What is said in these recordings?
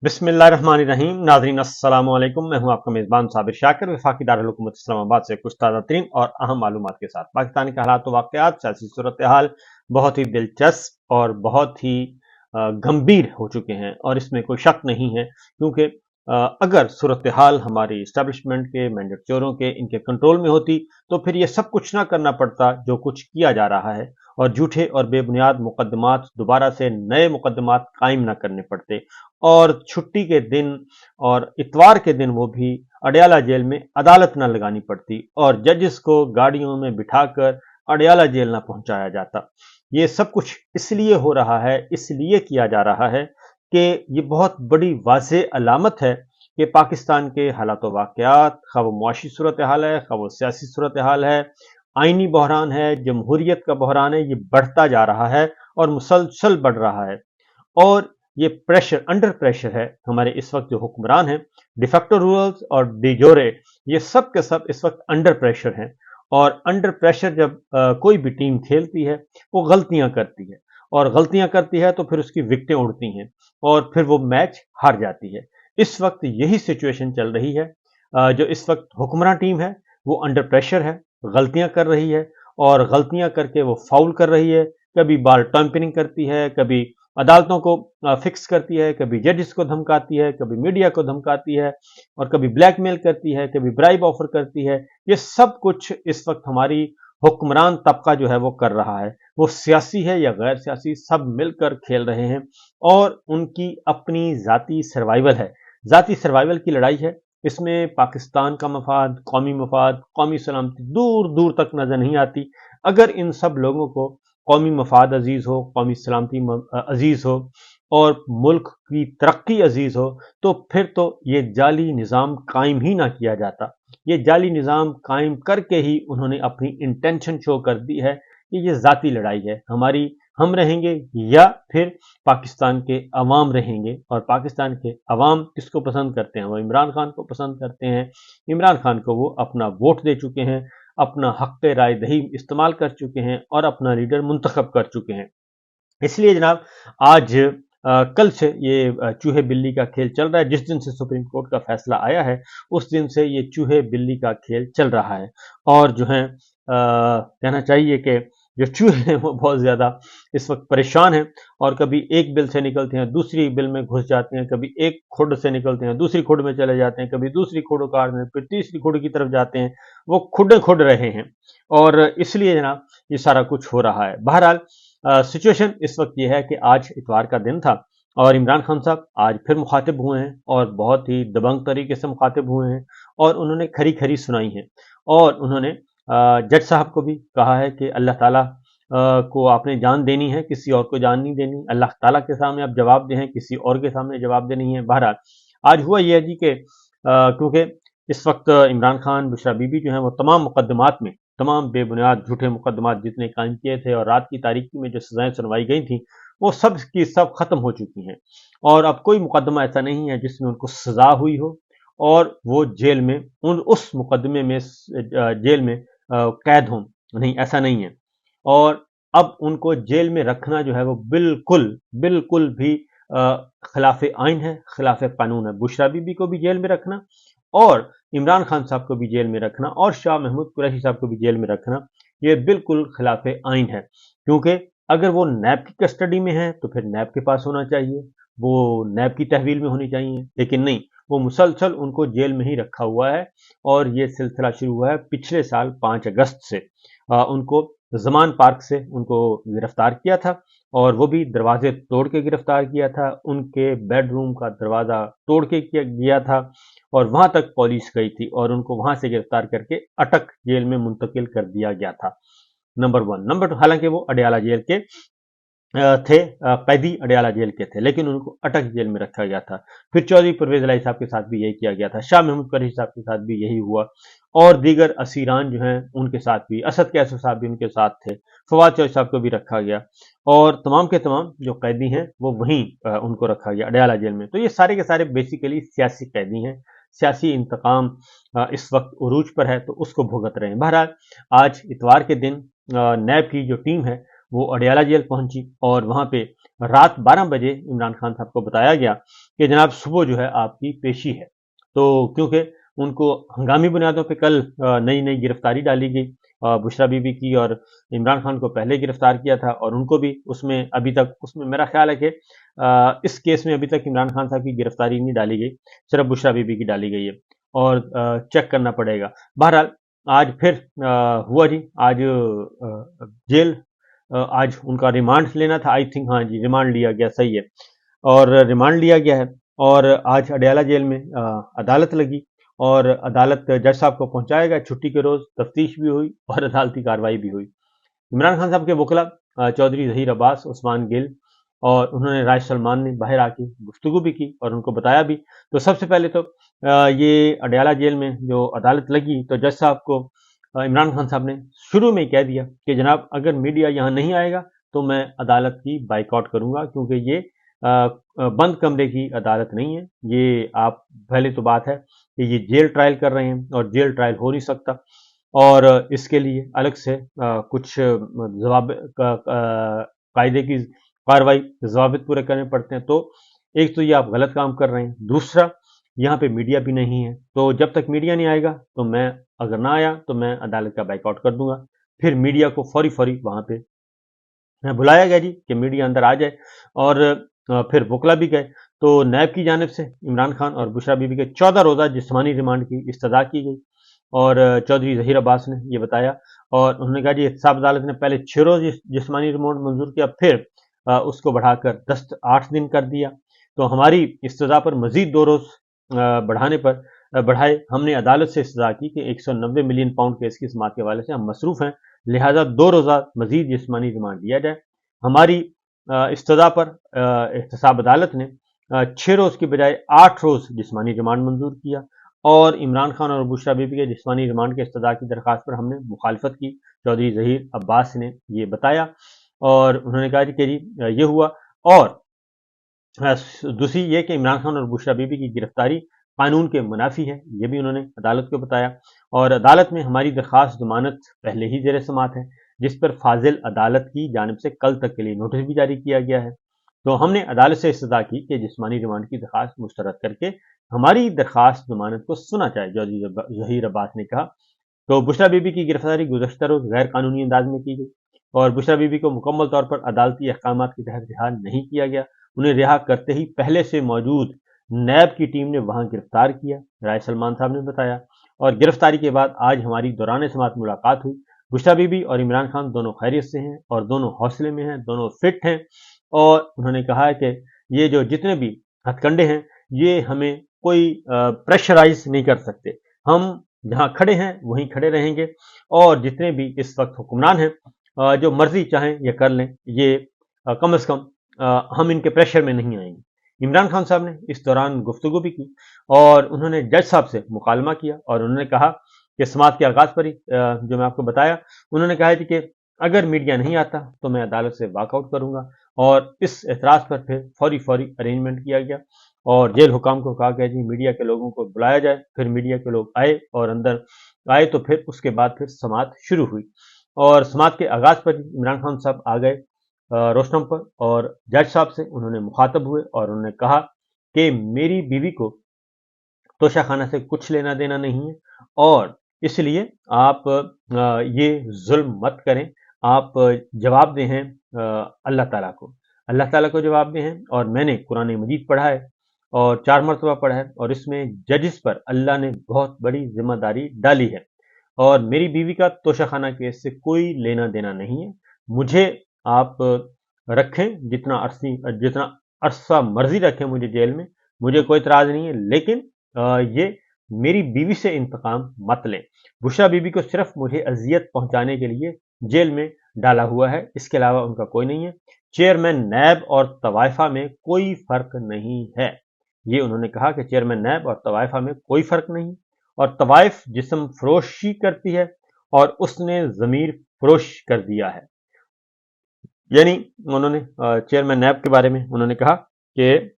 बिस्मिल्लाहिर्रहमानिर्रहीम। नाज़रीन अस्सलाम वालेकुम। मैं हूं आपका मेज़बान साबिर शाकिर, वफाकी दारुल हुकूमत इस्लामाबाद से कुछ ताज़ा तरीन और अहम मालूमात के साथ। पाकिस्तान के हालात वाक़यात, सियासी सूरत हाल बहुत ही दिलचस्प और बहुत ही गंभीर हो चुके हैं और इसमें कोई शक नहीं है, क्योंकि अगर सूरत हाल हमारी इस्टेब्लिशमेंट के, मैंडेट चोरों के, इनके कंट्रोल में होती तो फिर ये सब कुछ ना करना पड़ता जो कुछ किया जा रहा है, और झूठे और बेबुनियाद मुकदमात दोबारा से नए मुकदमात कायम ना करने पड़ते, और छुट्टी के दिन और इतवार के दिन वो भी अडयाला जेल में अदालत न लगानी पड़ती और जजेस को गाड़ियों में बिठाकर अडयाला जेल न पहुंचाया जाता। ये सब कुछ इसलिए हो रहा है, इसलिए किया जा रहा है कि ये बहुत बड़ी वाज़ेह अलामत है कि पाकिस्तान के हालात वाक़यात, खा वो मुआशी सूरत हाल है, खा वो सियासी सूरत हाल है, आइनी बहरान है, जमहूरियत का बहरान है, ये बढ़ता जा रहा है और मुसलसल बढ़ रहा है। और ये प्रेशर, अंडर प्रेशर है। हमारे इस वक्त जो हुक्मरान हैं, डिफेक्टो रूलर्स और डिजोरे, ये सब के सब इस वक्त अंडर प्रेशर हैं। और अंडर प्रेशर जब कोई भी टीम खेलती है, वो गलतियां करती है, और गलतियां करती है तो फिर उसकी विकटें उड़ती हैं और फिर वो मैच हार जाती है। इस वक्त यही सिचुएशन चल रही है। जो इस वक्त हुक्मरान टीम है वो अंडर प्रेशर है, गलतियां कर रही है, और गलतियां करके वो फाउल कर रही है। कभी बॉल टैंपरिंग करती है, कभी अदालतों को फिक्स करती है, कभी जजेस को धमकाती है, कभी मीडिया को धमकाती है, और कभी ब्लैकमेल करती है, कभी ब्राइब ऑफर करती है। ये सब कुछ इस वक्त हमारी हुक्मरान तबका जो है वो कर रहा है। वो सियासी है या गैर सियासी, सब मिलकर खेल रहे हैं और उनकी अपनी जाती सर्वाइवल है, जाती सर्वाइवल की लड़ाई है। इसमें पाकिस्तान का मफाद, कौमी सलामती दूर दूर तक नजर नहीं आती। अगर इन सब लोगों को कौमी मफाद अजीज हो, कौमी सलामती अजीज हो और मुल्क की तरक्की अजीज हो, तो फिर तो ये जाली निज़ाम कायम ही ना किया जाता। ये जाली निज़ाम कायम करके ही उन्होंने अपनी इंटेंशन शो कर दी है कि ये ज़ाती लड़ाई है हमारी, हम रहेंगे या फिर पाकिस्तान के अवाम रहेंगे। और पाकिस्तान के अवाम किसको पसंद करते हैं? वो इमरान खान को पसंद करते हैं। इमरान खान को वो अपना वोट दे चुके हैं, अपना हक राय दही इस्तेमाल कर चुके हैं और अपना लीडर मुंतखब कर चुके हैं। इसलिए जनाब, आज कल से ये चूहे बिल्ली का खेल चल रहा है। जिस दिन से सुप्रीम कोर्ट का फैसला आया है, उस दिन से ये चूहे बिल्ली का खेल चल रहा है। और जो है कहना चाहिए कि जो चूहे हैं वो बहुत ज़्यादा इस वक्त परेशान हैं, और कभी एक बिल से निकलते हैं, दूसरी बिल में घुस जाते हैं, कभी एक खुड से निकलते हैं, दूसरी खुड में चले जाते हैं, कभी दूसरी खुड काटते हैं, फिर तीसरी खुड की तरफ जाते हैं। वो खुड खुड रहे हैं, और इसलिए जनाब ये सारा कुछ हो रहा है। बहरहाल सिचुएशन इस वक्त ये है कि आज इतवार का दिन था और इमरान खान साहब आज फिर मुखातिब हुए हैं, और बहुत ही दबंग तरीके से मुखातिब हुए हैं, और उन्होंने खरी खरी सुनाई है। और उन्होंने जज साहब को भी कहा है कि अल्लाह ताला को आपने जान देनी है, किसी और को जान नहीं देनी। अल्लाह ताला के सामने आप जवाब दें, किसी और के सामने जवाब दे नहीं है। बहरहाल आज हुआ यह है जी कि क्योंकि इस वक्त इमरान खान, बुशरा बीबी जो है वो तमाम मुकदमात में, तमाम बेबुनियाद झूठे मुकदमात जितने कायम किए थे और रात की तारीकी में जो सजाएं सुनवाई गई थी, वो सब की सब खत्म हो चुकी हैं। और अब कोई मुकदमा ऐसा नहीं है जिसमें उनको सजा हुई हो और वो जेल में उस मुकदमे में जेल में कैद हों। नहीं, ऐसा नहीं है। और अब उनको जेल में रखना जो है वो बिल्कुल बिल्कुल भी खिलाफ आइन है, खिलाफ कानून है। बुशरा बीबी को भी जेल में रखना और इमरान खान साहब को भी जेल में रखना और शाह महमूद कुरैशी साहब को भी जेल में रखना, ये बिल्कुल खिलाफ आइन है। क्योंकि अगर वो नैब की कस्टडी में है तो फिर नैब के पास होना चाहिए, वो नैब की तहवील में होनी चाहिए, लेकिन नहीं, वो मुसलसल उनको जेल में ही रखा हुआ है। और ये सिलसिला शुरू हुआ है पिछले साल 5 अगस्त से। उनको जमान पार्क से उनको गिरफ्तार किया था, और वो भी दरवाजे तोड़ के गिरफ्तार किया था, उनके बेडरूम का दरवाज़ा तोड़ के किया गया था, और वहां तक पुलिस गई थी और उनको वहां से गिरफ्तार करके अटक जेल में मुंतकिल कर दिया गया था। नंबर 1। नंबर 2, हालांकि वो अडयाला जेल के थे, कैदी अडयाला जेल के थे, लेकिन उनको अटक जेल में रखा गया था। फिर चौधरी परवेज इलाही साहब के साथ भी यही किया गया था, शाह महमूद कुरैशी साहब के साथ भी यही हुआ, और दीगर असीरान जो हैं उनके साथ भी, असद कैसर साहब भी उनके साथ थे, फवाद चौधरी साहब को भी रखा गया, और तमाम के तमाम जो कैदी हैं वो वहीं उनको रखा गया अडयाला जेल में। तो ये सारे के सारे बेसिकली सियासी कैदी हैं। सियासी इंतकाम इस वक्त उरूज पर है, तो उसको भुगत रहे हैं। बहरहाल आज इतवार के दिन नैब की जो टीम है वो अडयाला जेल पहुंची और वहां पे रात 12 बजे इमरान खान साहब को बताया गया कि जनाब सुबह जो है आपकी पेशी है। तो क्योंकि उनको हंगामी बुनियादों पे कल नई नई गिरफ्तारी डाली गई बुशरा बीबी की, और इमरान खान को पहले गिरफ्तार किया था और उनको भी उसमें अभी तक, उसमें मेरा ख्याल है कि इस केस में अभी तक इमरान खान साहब की गिरफ्तारी नहीं डाली गई, सिर्फ बुशरा बीबी की डाली गई है और चेक करना पड़ेगा। बहरहाल आज फिर हुआ जी, आज जेल आज उनका रिमांड लेना था, आई थिंक, हाँ जी रिमांड लिया गया, सही है, और रिमांड लिया गया है और आज अडयाला जेल में अदालत लगी और अदालत जज साहब को पहुंचाया गया छुट्टी के रोज, तफ्तीश भी हुई और अदालती कार्रवाई भी हुई। इमरान खान साहब के वकला चौधरी जहीर अब्बास, उस्मान गिल और उन्होंने राय सलमान ने बाहर आके गुफ्तगू भी की और उनको बताया भी। तो सबसे पहले तो ये अडयाला जेल में जो अदालत लगी तो जज साहब को इमरान खान साहब ने शुरू में कह दिया कि जनाब अगर मीडिया यहाँ नहीं आएगा तो मैं अदालत की बाइकआउट करूंगा, क्योंकि ये बंद कमरे की अदालत नहीं है। ये आप, पहले तो बात है कि ये जेल ट्रायल कर रहे हैं और जेल ट्रायल हो नहीं सकता और इसके लिए अलग से कुछ जवाब कायदे की कार्रवाई, जवाबित पूरे करने पड़ते हैं। तो एक तो ये आप गलत काम कर रहे हैं, दूसरा यहाँ पे मीडिया भी नहीं है, तो जब तक मीडिया नहीं आएगा तो मैं, अगर ना आया तो मैं अदालत का बाइकआउट कर दूंगा। फिर मीडिया को फौरी फौरी वहां पे बुलाया गया जी कि मीडिया अंदर आ जाए और फिर वकला भी गए। तो नैब की जानिब से इमरान खान और बुशरा बीबी के 14 रोज़ा जिस्मानी रिमांड की इस्तदा की गई और चौधरी जहीर अब्बास ने ये बताया और उन्होंने कहा जी एहतसाब अदालत ने पहले 6 रोज जिस्मानी रिमांड मंजूर किया, फिर उसको बढ़ाकर 8 दिन कर दिया। तो हमारी इस्तदा पर मजीद 2 रोज बढ़ाने पर बढ़ाए हमने अदालत से इस्तदा की कि 190 मिलियन पाउंड केस की समात के हवाले से हम मसरूफ हैं, लिहाजा 2 रोज़ा मजीद जिस्मानी रिमांड दिया जाए। हमारी इस्तदा पर एहतसाब अदालत ने 6 रोज की बजाय 8 रोज जिस्मानी रिमांड मंजूर किया और इमरान खान और बुशरा बीबी के जिस्मानी रिमांड के इस्तदा की दरख्वास्त पर हमने मुखालफत की। चौधरी जहीर अब्बास ने ये बताया और उन्होंने कहा कि जी ये हुआ। और दूसरी ये कि इमरान खान और बुशरा बीबी की गिरफ्तारी कानून के मुनाफी है, ये भी उन्होंने अदालत को बताया और अदालत में हमारी दरख्वास्त जमानत पहले ही जेर समात है, जिस पर फाजिल अदालत की जानिब से कल तक के लिए नोटिस भी जारी किया गया है। तो हमने अदालत से इस्तदा की कि जिस्मानी रिमांड की दरख्वास्त मुस्तरद करके हमारी दरख्वास्त जमानत को सुना जाए, चौधरी जहीर अब्बास ने कहा। तो बुशरा बीबी की गिरफ्तारी गुज़श्ता रोज गैर कानूनी अंदाज में की गई और बुशरा बीबी को मुकम्मल तौर पर अदालती अहकामात के तहत रिहा नहीं किया गया। उन्हें रिहा करते ही पहले से मौजूद नैब की टीम ने वहां गिरफ्तार किया, राय सलमान साहब ने बताया। और गिरफ्तारी के बाद आज हमारी दौरान समात मुलाकात हुई। बुशरा बीबी और इमरान खान दोनों खैरियत से हैं और दोनों हौसले में हैं, दोनों फिट हैं और उन्होंने कहा है कि ये जो जितने भी हथकंडे हैं ये हमें कोई प्रेशराइज नहीं कर सकते, हम जहां खड़े हैं वहीं खड़े रहेंगे और जितने भी इस वक्त हुक्मरान हैं जो मर्जी चाहें ये कर लें, ये कम से कम हम इनके प्रेशर में नहीं आएंगे। इमरान खान साहब ने इस दौरान गुफ्तगू भी की और उन्होंने जज साहब से मुकालमा किया और उन्होंने कहा कि समात के आगाज पर ही जो मैं आपको बताया, उन्होंने कहा है कि अगर मीडिया नहीं आता तो मैं अदालत से वॉकआउट करूंगा और इस एतराज पर फिर फौरी अरेंजमेंट किया गया और जेल हुकाम को कहा गया जी मीडिया के लोगों को बुलाया जाए। फिर मीडिया के लोग आए और अंदर आए तो फिर उसके बाद फिर समात शुरू हुई और समात के आगाज पर इमरान खान साहब आ गए रोस्टम पर और जज साहब से उन्होंने मुखातब हुए और उन्होंने कहा कि मेरी बीवी को तोशाखाना से कुछ लेना देना नहीं है और इसलिए आप ये जुल्म मत करें, आप जवाब दे हैं अल्लाह ताला को जवाब दे हैं। और मैंने कुरान मजीद पढ़ा है और 4 मरतबा पढ़ा है और इसमें जजिस पर अल्लाह ने बहुत बड़ी जिम्मेदारी डाली है और मेरी बीवी का तोशाखाना केस से कोई लेना देना नहीं है। मुझे आप रखें जितना अरसा मर्जी रखें मुझे जेल में, मुझे कोई इतराज नहीं है, लेकिन ये मेरी बीवी से इंतकाम मत लें। बुशरा बीबी को सिर्फ मुझे अजियत पहुंचाने के लिए जेल में डाला हुआ है, इसके अलावा उनका कोई नहीं है। चेयरमैन नैब और तवाइफा में कोई फर्क नहीं है, ये उन्होंने कहा कि चेयरमैन नैब और तवाइफा में कोई फर्क नहीं और तवाइफ जिस्म फरोशी करती है और उसने ज़मीर फरोश कर दिया है। यानी उन्होंने चेयरमैन नैब के बारे में उन्होंने कहा कि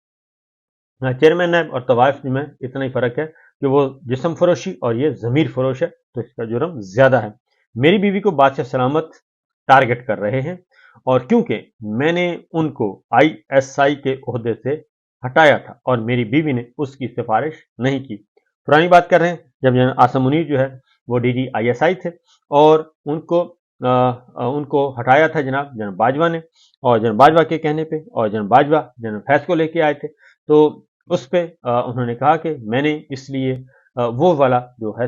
चेयरमैन नैब और तवाइफ में इतना ही फर्क है कि वो जिस्म फरोशी और ये ज़मीर फरोश है, तो इसका जुर्म ज्यादा है। मेरी बीवी को बादशाह सलामत टारगेट कर रहे हैं और क्योंकि मैंने उनको ISI के ओहदे से हटाया था और मेरी बीवी ने उसकी सिफारिश नहीं की। पुरानी बात कर रहे हैं जब जनाब आसिम मुनीर जो है वो DG ISI थे और उनको हटाया था जनाब बाजवा ने, और जनाब बाजवा के कहने पे, और जनाब बाजवा जनाब फैज को लेके आए थे। तो उस पे उन्होंने कहा कि मैंने इसलिए वो वाला जो है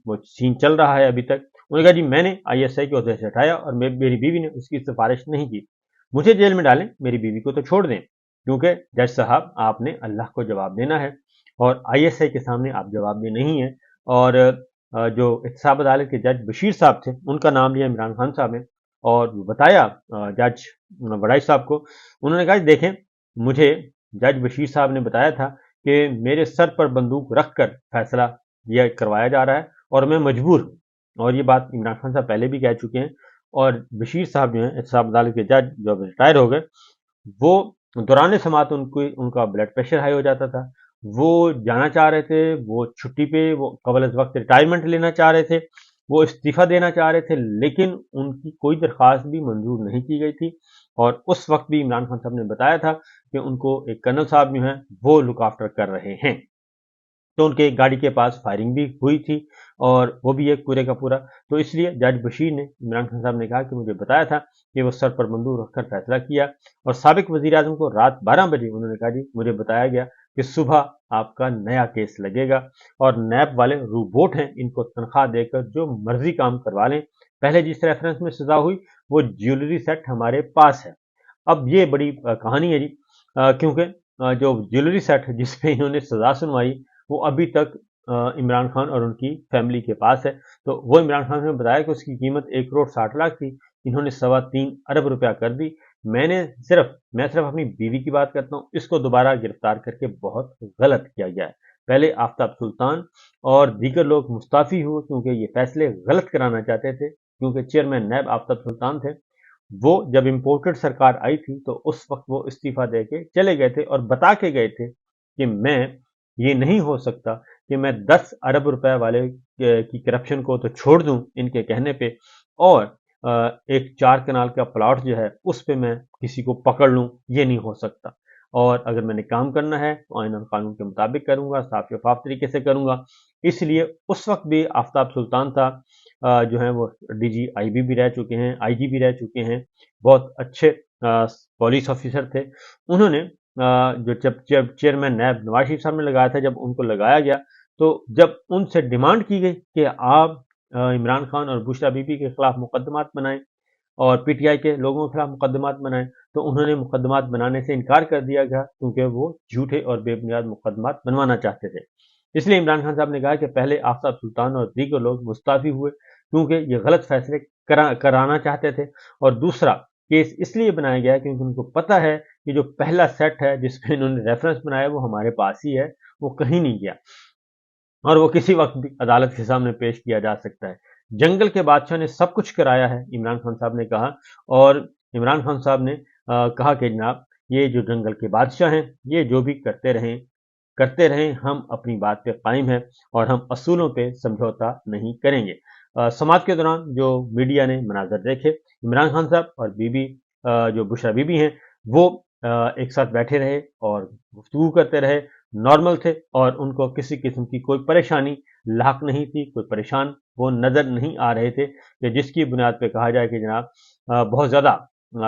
वो सीन चल रहा है अभी तक। उन्होंने कहा जी मैंने ISI के ओहदे से हटाया और मेरी बीवी ने उसकी सिफारिश नहीं की। मुझे जेल में डालें, मेरी बीवी को तो छोड़ दें, क्योंकि जज साहब आपने अल्लाह को जवाब देना है और ISI के सामने आप जवाबदेह नहीं है। और जो एहतसाब अदालत के जज बशीर साहब थे उनका नाम लिया इमरान खान साहब ने और बताया जज वड़ाई साहब को। उन्होंने कहा देखें, मुझे जज बशीर साहब ने बताया था कि मेरे सर पर बंदूक रखकर फैसला यह करवाया जा रहा है और मैं मजबूर हूँ। और ये बात इमरान खान साहब पहले भी कह चुके हैं। और बशीर साहब जो है एहतसाब अदालत के जज जो रिटायर हो गए, वो दौरान समात उनका ब्लड प्रेशर हाई हो जाता था। वो जाना चाह रहे थे, वो छुट्टी पे, वो कबल वक्त रिटायरमेंट लेना चाह रहे थे, वो इस्तीफा देना चाह रहे थे, लेकिन उनकी कोई दरख्वास्त भी मंजूर नहीं की गई थी। और उस वक्त भी इमरान खान साहब ने बताया था कि उनको एक कर्नल साहब जो हैं वो लुक आफ्टर कर रहे हैं। तो उनके गाड़ी के पास फायरिंग भी हुई थी और वो भी एक पूरे का पूरा। तो इसलिए जज बशीर ने इमरान खान साहब ने कहा कि मुझे बताया था कि वो सर पर बंदूक रखकर फैसला किया। और साबिक वजीर आजम को रात 12 बजे उन्होंने कहा जी मुझे बताया गया कि सुबह आपका नया केस लगेगा और नैब वाले रोबोट हैं, इनको तनख्वाह देकर जो मर्जी काम करवा लें। पहले जिस रेफरेंस में सजा हुई वो ज्वेलरी सेट हमारे पास है। अब ये बड़ी कहानी है जी, क्योंकि जो ज्वेलरी सेट जिसपे इन्होंने सजा सुनवाई वो अभी तक इमरान खान और उनकी फैमिली के पास है। तो वो इमरान खान ने बताया कि उसकी कीमत 1 करोड़ 60 लाख थी, इन्होंने 3.25 अरब रुपया कर दी। मैं सिर्फ अपनी बीवी की बात करता हूँ, इसको दोबारा गिरफ्तार करके बहुत गलत किया गया है। पहले आफ्ताब सुल्तान और दीगर लोग मुस्ताफी हुए क्योंकि ये फैसले गलत कराना चाहते थे, क्योंकि चेयरमैन नैब आफ्ताब सुल्तान थे। वो जब इम्पोर्टेड सरकार आई थी तो उस वक्त वो इस्तीफा दे के चले गए थे और बता के गए थे कि ये नहीं हो सकता कि मैं 10 अरब रुपए वाले की करप्शन को तो छोड़ दूं इनके कहने पे, और एक 4 कनाल का प्लॉट जो है उस पे मैं किसी को पकड़ लूं, ये नहीं हो सकता। और अगर मैंने काम करना है तो आईन और कानून के मुताबिक करूंगा, साफ शफाफ तरीके से करूंगा। इसलिए उस वक्त भी आफ्ताब सुल्तान था, जो है वो DG IB भी रह चुके हैं, IG भी रह चुके हैं, बहुत अच्छे पुलिस ऑफिसर थे। उन्होंने जो जब चेयरमैन नैब नवाज शरीफ साहब ने लगाया था, जब उनको लगाया गया तो जब उनसे डिमांड की गई कि आप इमरान खान और बुशरा बीबी के खिलाफ मुकदमात बनाएं और PTI के लोगों के खिलाफ मुकदमात बनाएं, तो उन्होंने मुकदमात बनाने से इनकार कर दिया गया क्योंकि वो झूठे और बेबुनियाद मुकदमात बनवाना चाहते थे। इसलिए इमरान खान साहब ने कहा कि पहले आफ्ताब सुल्तान और दीगर लोग मुस्ताफी हुए क्योंकि ये गलत फैसले कराना चाहते थे, और दूसरा केस इसलिए बनाया गया क्योंकि उनको पता है कि जो पहला सेट है जिसपे इन्होंने रेफरेंस बनाया वो हमारे पास ही है, वो कहीं नहीं गया और वो किसी वक्त भी अदालत के सामने पेश किया जा सकता है। जंगल के बादशाह ने सब कुछ कराया है, इमरान खान साहब ने कहा। और इमरान खान साहब ने कहा कि जनाब ये जो जंगल के बादशाह हैं ये जो भी करते रहें, हम अपनी बात पे कायम हैं और हम असूलों पे समझौता नहीं करेंगे। समाज के दौरान जो मीडिया ने मनाजर देखे, इमरान खान साहब और बीबी जो बुशरा बीबी हैं वो एक साथ बैठे रहे और गुफ्तगू करते रहे, नॉर्मल थे और उनको किसी किस्म की कोई परेशानी लाक नहीं थी, कोई परेशान वो नज़र नहीं आ रहे थे कि जिसकी बुनियाद पे कहा जाए कि जनाब बहुत ज़्यादा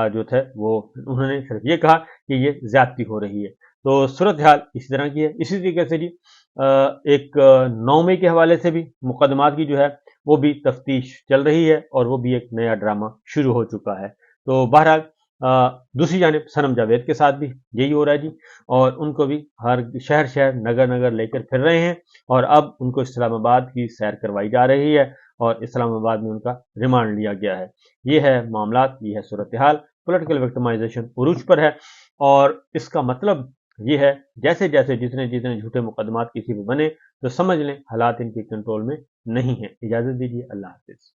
जो थे वो, उन्होंने सिर्फ ये कहा कि ये ज्यादती हो रही है। तो सूरत हाल इसी तरह की है। इसी तरीके से जी एक 9 मई के हवाले से भी मुकदमात की जो है वो भी तफ्तीश चल रही है और वो भी एक नया ड्रामा शुरू हो चुका है। तो बहरहाल दूसरी जानिब सनम जावेद के साथ भी यही हो रहा है जी, और उनको भी हर शहर शहर नगर नगर लेकर फिर रहे हैं और अब उनको इस्लामाबाद की सैर करवाई जा रही है और इस्लामाबाद में उनका रिमांड लिया गया है। ये है मामलात, ये है सूरत हाल। पोलिटिकल विक्टिमाइजेशन उरूज पर है और इसका मतलब ये है जैसे जैसे जितने जितने झूठे मुकदमात किसी पे बने तो समझ लें हालात इनके कंट्रोल में नहीं है। इजाजत दीजिए, अल्लाह हाफिज।